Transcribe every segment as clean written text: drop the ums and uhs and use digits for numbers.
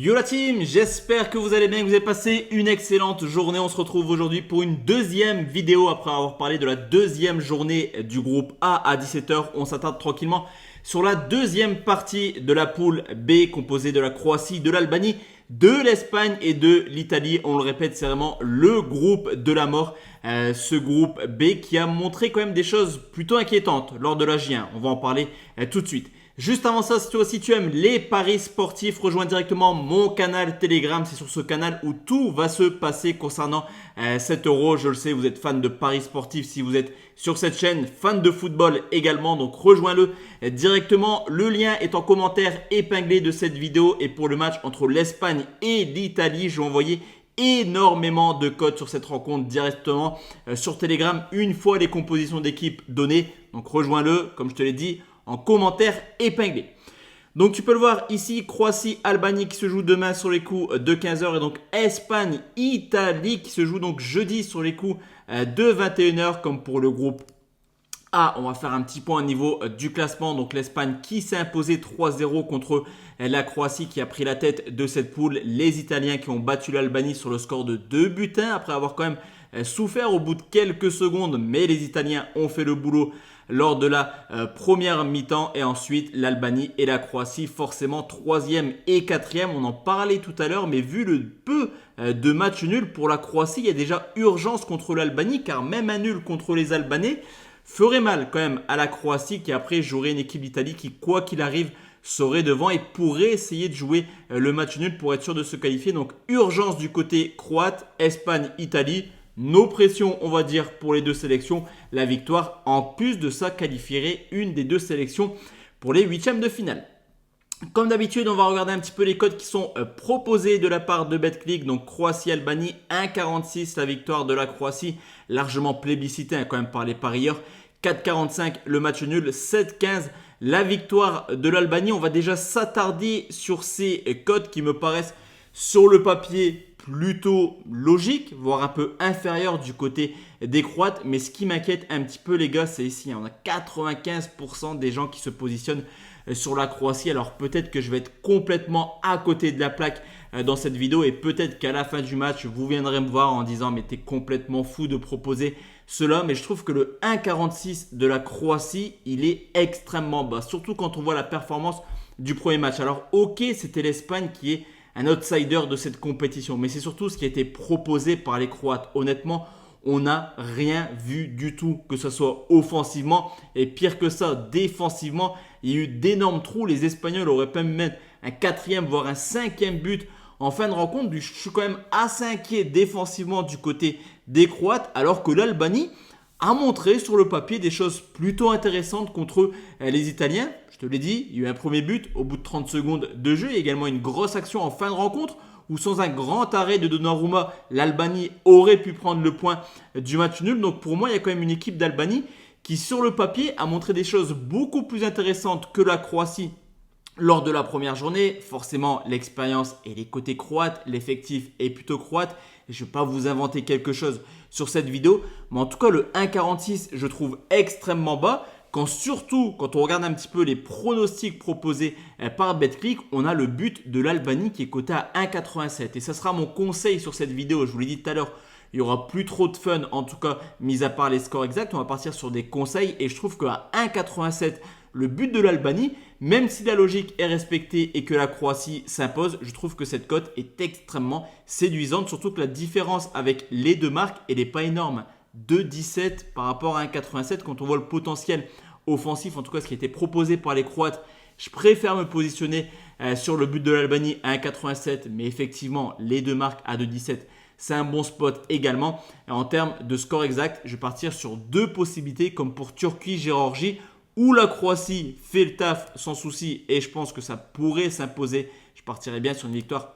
Yo la team, j'espère que vous allez bien, que vous avez passé une excellente journée. On se retrouve aujourd'hui pour une deuxième vidéo après avoir parlé de la deuxième journée du groupe A à 17h. On s'attarde tranquillement sur la deuxième partie de la poule B composée de la Croatie, de l'Albanie, de l'Espagne et de l'Italie. On le répète, c'est vraiment le groupe de la mort. Ce groupe B qui a montré quand même des choses plutôt inquiétantes lors de la J1. On va en parler tout de suite. Juste avant ça, si toi aussi tu aimes les paris sportifs, rejoins directement mon canal Telegram. C'est sur ce canal où tout va se passer concernant 7 euros. Je le sais, vous êtes fan de paris sportifs si vous êtes sur cette chaîne, fan de football également. Donc rejoins-le directement. Le lien est en commentaire épinglé de cette vidéo. Et pour le match entre l'Espagne et l'Italie, je vais envoyer énormément de codes sur cette rencontre directement sur Telegram une fois les compositions d'équipe données. Donc rejoins-le, comme je te l'ai dit, en commentaire épinglé. Donc tu peux le voir ici, Croatie-Albanie qui se joue demain sur les coups de 15h et donc Espagne-Italie qui se joue donc jeudi sur les coups de 21h comme pour le groupe A. On va faire un petit point au niveau du classement. Donc l'Espagne qui s'est imposée 3-0 contre la Croatie qui a pris la tête de cette poule. Les Italiens qui ont battu l'Albanie sur le score de 2-1 après avoir quand même souffert au bout de quelques secondes. Mais les Italiens ont fait le boulot lors de la première mi-temps. Et ensuite l'Albanie et la Croatie forcément 3e et 4e. On en parlait tout à l'heure, mais vu le peu de matchs nuls pour la Croatie, il y a déjà urgence contre l'Albanie car même un nul contre les Albanais ferait mal quand même à la Croatie qui après jouerait une équipe d'Italie qui quoi qu'il arrive serait devant et pourrait essayer de jouer le match nul pour être sûr de se qualifier. Donc urgence du côté croate, Espagne, Italie. Nos pressions, on va dire, pour les deux sélections. La victoire, en plus de ça, qualifierait une des deux sélections pour les huitièmes de finale. Comme d'habitude, on va regarder un petit peu les codes qui sont proposés de la part de Betclic. Donc Croatie-Albanie, 1,46 la victoire de la Croatie, largement plébiscitée quand même par les parieurs. 4,45 le match nul, 7,15 la victoire de l'Albanie. On va déjà s'attarder sur ces codes qui me paraissent sur le papier plutôt logique, voire un peu inférieur du côté des Croates. Mais ce qui m'inquiète un petit peu les gars, c'est ici, on a 95% des gens qui se positionnent sur la Croatie. Alors peut-être que je vais être complètement à côté de la plaque dans cette vidéo et peut-être qu'à la fin du match, vous viendrez me voir en disant mais t'es complètement fou de proposer cela. Mais je trouve que le 1,46 de la Croatie, il est extrêmement bas, surtout quand on voit la performance du premier match. Alors ok, c'était l'Espagne qui est un outsider de cette compétition, mais c'est surtout ce qui a été proposé par les Croates. Honnêtement, on n'a rien vu du tout, que ce soit offensivement et pire que ça, défensivement. Il y a eu d'énormes trous. Les Espagnols auraient pu mettre un 4e, voire un 5e but en fin de rencontre. Je suis quand même assez inquiet défensivement du côté des Croates, alors que l'Albanie a montré sur le papier des choses plutôt intéressantes contre les Italiens. Je te l'ai dit, il y a eu un premier but au bout de 30 secondes de jeu. Il y a également une grosse action en fin de rencontre où sans un grand arrêt de Donnarumma, l'Albanie aurait pu prendre le point du match nul. Donc pour moi, il y a quand même une équipe d'Albanie qui sur le papier a montré des choses beaucoup plus intéressantes que la Croatie lors de la première journée. Forcément, l'expérience et les côtés croates, l'effectif est plutôt croate. Et je ne vais pas vous inventer quelque chose sur cette vidéo. Mais en tout cas, le 1,46, je trouve extrêmement bas. Surtout quand on regarde un petit peu les pronostics proposés par Betclic, on a le but de l'Albanie qui est coté à 1,87. Et ça sera mon conseil sur cette vidéo. Je vous l'ai dit tout à l'heure, il n'y aura plus trop de fun, en tout cas, mis à part les scores exacts. On va partir sur des conseils. Et je trouve qu'à 1,87, le but de l'Albanie, même si la logique est respectée et que la Croatie s'impose, je trouve que cette cote est extrêmement séduisante. Surtout que la différence avec les deux marques, elle n'est pas énorme. 2,17 par rapport à 1,87 quand on voit le potentiel offensif, en tout cas ce qui a été proposé par les Croates. Je préfère me positionner sur le but de l'Albanie à 1,87, mais effectivement les deux marques à 2,17, c'est un bon spot également. Et en termes de score exact, je vais partir sur deux possibilités comme pour Turquie-Géorgie où la Croatie fait le taf sans souci et je pense que ça pourrait s'imposer. Je partirais bien sur une victoire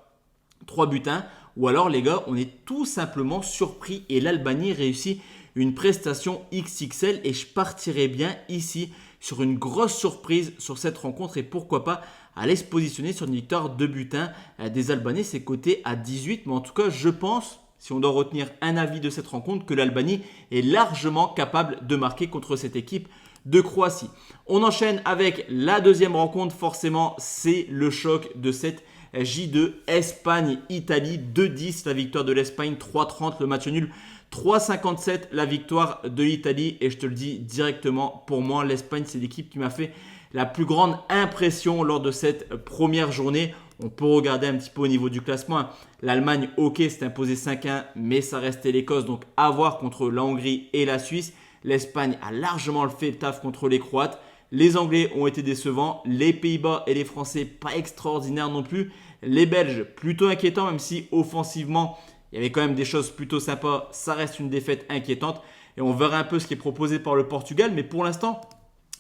3-1. Ou alors les gars, on est tout simplement surpris et l'Albanie réussit une prestation XXL et je partirais bien ici sur une grosse surprise sur cette rencontre et pourquoi pas aller se positionner sur une victoire 2-1 des Albanais. C'est coté à 18, mais en tout cas je pense, si on doit retenir un avis de cette rencontre, que l'Albanie est largement capable de marquer contre cette équipe de Croatie. On enchaîne avec la deuxième rencontre, forcément c'est le choc de cette J2, Espagne-Italie, 2-10 la victoire de l'Espagne, 3-30 le match nul, 3,57 la victoire de l'Italie. Et je te le dis directement, pour moi, l'Espagne, c'est l'équipe qui m'a fait la plus grande impression lors de cette première journée. On peut regarder un petit peu au niveau du classement. L'Allemagne, ok, s'est imposé 5-1, mais ça restait l'Écosse. Donc à voir contre la Hongrie et la Suisse. L'Espagne a largement fait le taf contre les Croates. Les Anglais ont été décevants. Les Pays-Bas et les Français, pas extraordinaires non plus. Les Belges, plutôt inquiétants, même si offensivement, il y avait quand même des choses plutôt sympas. Ça reste une défaite inquiétante. Et on verra un peu ce qui est proposé par le Portugal. Mais pour l'instant,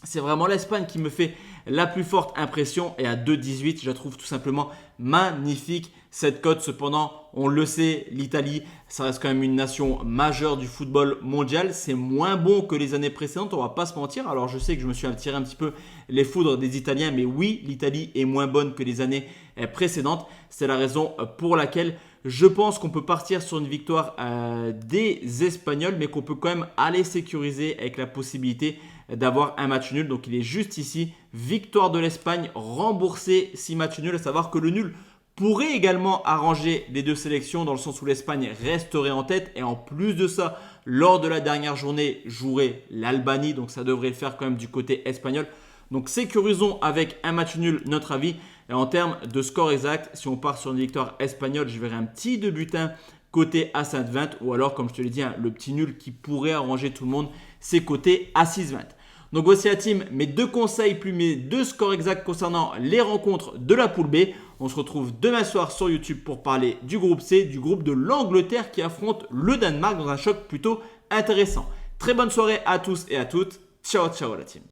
c'est vraiment l'Espagne qui me fait la plus forte impression. Et à 2,18, je la trouve tout simplement magnifique cette cote. Cependant, on le sait, l'Italie, ça reste quand même une nation majeure du football mondial. C'est moins bon que les années précédentes, on va pas se mentir. Alors je sais que je me suis attiré un petit peu les foudres des Italiens. Mais oui, l'Italie est moins bonne que les années précédentes. C'est la raison pour laquelle je pense qu'on peut partir sur une victoire des Espagnols, mais qu'on peut quand même aller sécuriser avec la possibilité d'avoir un match nul. Donc il est juste ici, victoire de l'Espagne, remboursé 6 matchs nuls. À savoir que le nul pourrait également arranger les deux sélections dans le sens où l'Espagne resterait en tête. Et en plus de ça, lors de la dernière journée, jouerait l'Albanie. Donc ça devrait le faire quand même du côté espagnol. Donc sécurisons avec un match nul notre avis. Et en termes de score exact, si on part sur une victoire espagnole, je verrai un petit 2 buts côté à 5,20. Ou alors, comme je te l'ai dit, le petit nul qui pourrait arranger tout le monde, c'est côté à 6,20. Donc voici la team, mes 2 conseils plus mes 2 scores exacts concernant les rencontres de la poule B. On se retrouve demain soir sur YouTube pour parler du groupe C, du groupe de l'Angleterre qui affronte le Danemark dans un choc plutôt intéressant. Très bonne soirée à tous et à toutes. Ciao, ciao la team.